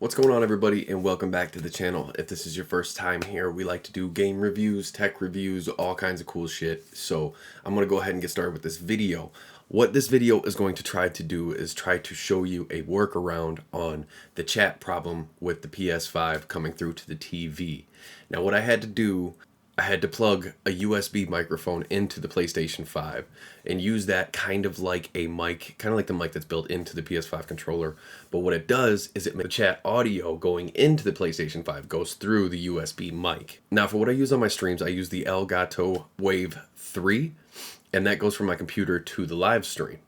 What's going on, everybody, and welcome back to the channel. If this is your first time here, we like to do game reviews, tech reviews, all kinds of cool shit. So I'm going to go ahead and get started with this video. What this video is going to try to do is try to show you a workaround on the chat problem with the PS5 coming through to the TV. Now what I had to do, I had to plug a USB microphone into the PlayStation 5 and use that kind of like a mic, kind of like the mic that's built into the PS5 controller. But what it does is it makes the chat audio going into the PlayStation 5 goes through the USB mic. Now for what I use on my streams, I use the Elgato Wave 3, and that goes from my computer to the live stream.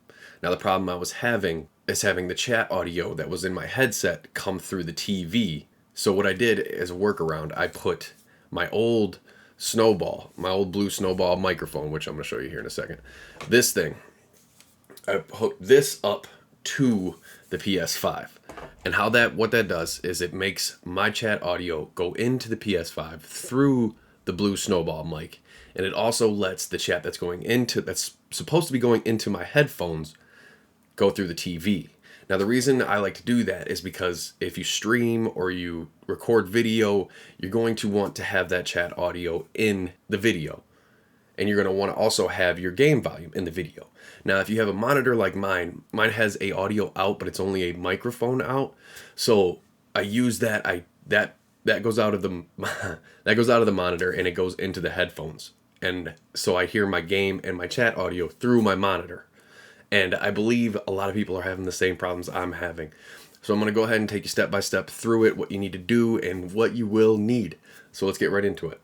Now the problem I was having is having the chat audio that was in my headset come through the TV. So what I did as a workaround, I put my old Snowball, my old blue Snowball microphone, which I'm going to show you here in a second. This thing, I hooked this up to the PS5. And what that does is it makes my chat audio go into the PS5 through the blue Snowball mic. And it also lets the chat that's supposed to be going into my headphones go through the TV. Now the reason I like to do that is because if you stream or you record video, you're going to want to have that chat audio in the video. And you're going to want to also have your game volume in the video. Now if you have a monitor like mine has a audio out, but it's only a microphone out. So I use that that goes out of the monitor and it goes into the headphones. And so I hear my game and my chat audio through my monitor. And I believe a lot of people are having the same problems I'm having. So I'm going to go ahead and take you step by step through it, what you need to do and what you will need. So let's get right into it.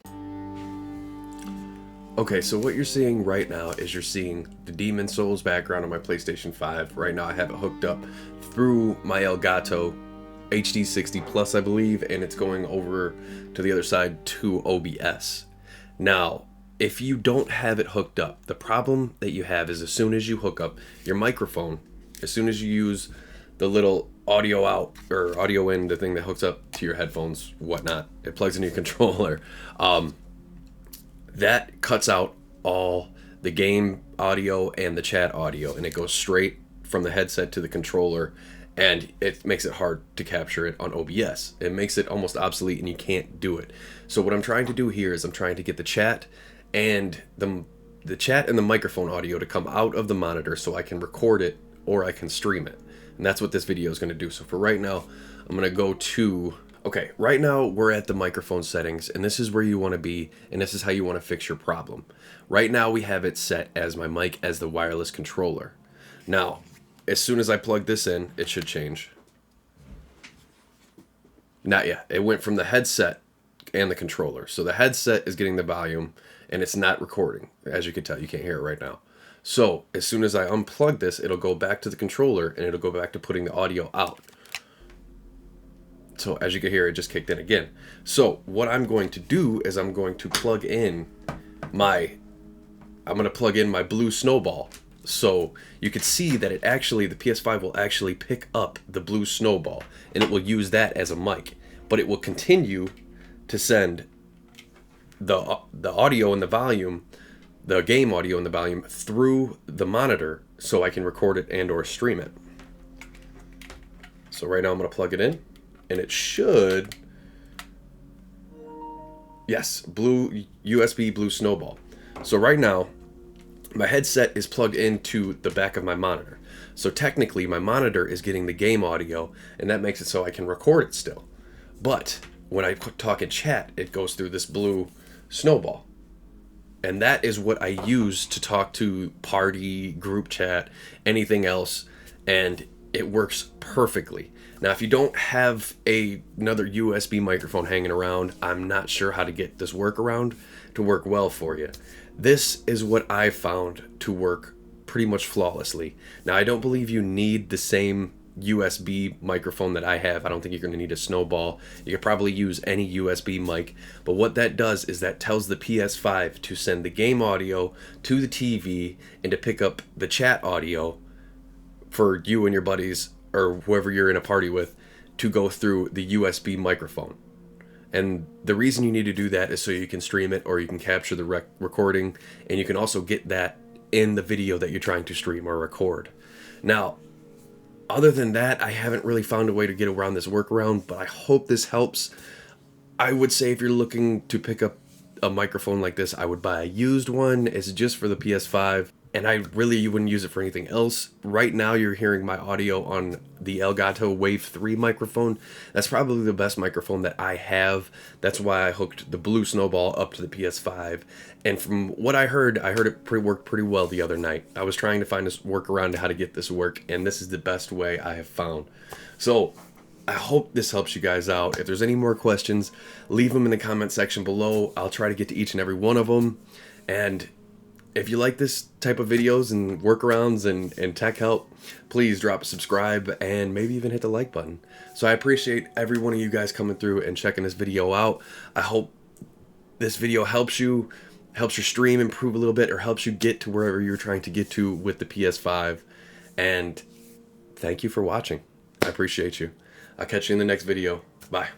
Okay, so what you're seeing right now is you're seeing the Demon Souls background on my PlayStation 5. Right now I have it hooked up through my Elgato HD60 Plus, I believe, and it's going over to the other side to OBS. Now, if you don't have it hooked up, the problem that you have is as soon as you hook up your microphone, as soon as you use the little audio out or audio in, the thing that hooks up to your headphones, whatnot, it plugs into your controller, that cuts out all the game audio and the chat audio, and it goes straight from the headset to the controller, and it makes it hard to capture it on OBS. It makes it almost obsolete and you can't do it. So what I'm trying to do here is I'm trying to get the chat and the chat and the microphone audio to come out of the monitor so I can record it or I can stream it. And that's what this video is going to do. So for right now, I'm going to go to, okay, right now we're at the microphone settings, and this is where you want to be, and this is how you want to fix your problem. Right now we have it set as my mic as the wireless controller. Now, as soon as I plug this in, it should change. Not yet. It went from the headset and the controller. So the headset is getting the volume and it's not recording. As you can tell, you can't hear it right now. So as soon as I unplug this, it'll go back to the controller and it'll go back to putting the audio out. So as you can hear, it just kicked in again. So what I'm going to do is I'm going to plug in my blue Snowball. So you can see that the PS5 will actually pick up the blue Snowball and it will use that as a mic, but it will continue to send the audio and the volume, the game audio and the volume through the monitor so I can record it and or stream it. So right now I'm going to plug it in and it should, yes, USB blue Snowball. So right now my headset is plugged into the back of my monitor. So technically my monitor is getting the game audio and that makes it so I can record it still. But when I talk in chat, it goes through this blue Snowball. And that is what I use to talk to party, group chat, anything else, and it works perfectly. Now, if you don't have another USB microphone hanging around, I'm not sure how to get this workaround to work well for you. This is what I found to work pretty much flawlessly. Now, I don't believe you need the same USB microphone that I have. I don't think you're going to need a Snowball. You could probably use any USB mic, but what that does is that tells the PS5 to send the game audio to the TV and to pick up the chat audio for you and your buddies or whoever you're in a party with to go through the USB microphone. And the reason you need to do that is so you can stream it or you can capture the recording, and you can also get that in the video that you're trying to stream or record. Now, Other than that, I haven't really found a way to get around this workaround, but I hope this helps. I would say if you're looking to pick up a microphone like this, I would buy a used one. It's just for the PS5, and I really wouldn't use it for anything else. Right now, you're hearing my audio on the Elgato Wave 3 microphone. That's probably the best microphone that I have. That's why I hooked the Blue Snowball up to the PS5. And from what I heard it worked pretty well the other night. I was trying to find a workaround to how to get this to work, and this is the best way I have found. So I hope this helps you guys out. If there's any more questions, leave them in the comment section below. I'll try to get to each and every one of them. And if you like this type of videos and workarounds and tech help, please drop a subscribe and maybe even hit the like button. So I appreciate every one of you guys coming through and checking this video out. I hope this video helps your stream improve a little bit, or helps you get to wherever you're trying to get to with the PS5. And thank you for watching. I appreciate you. I'll catch you in the next video. Bye.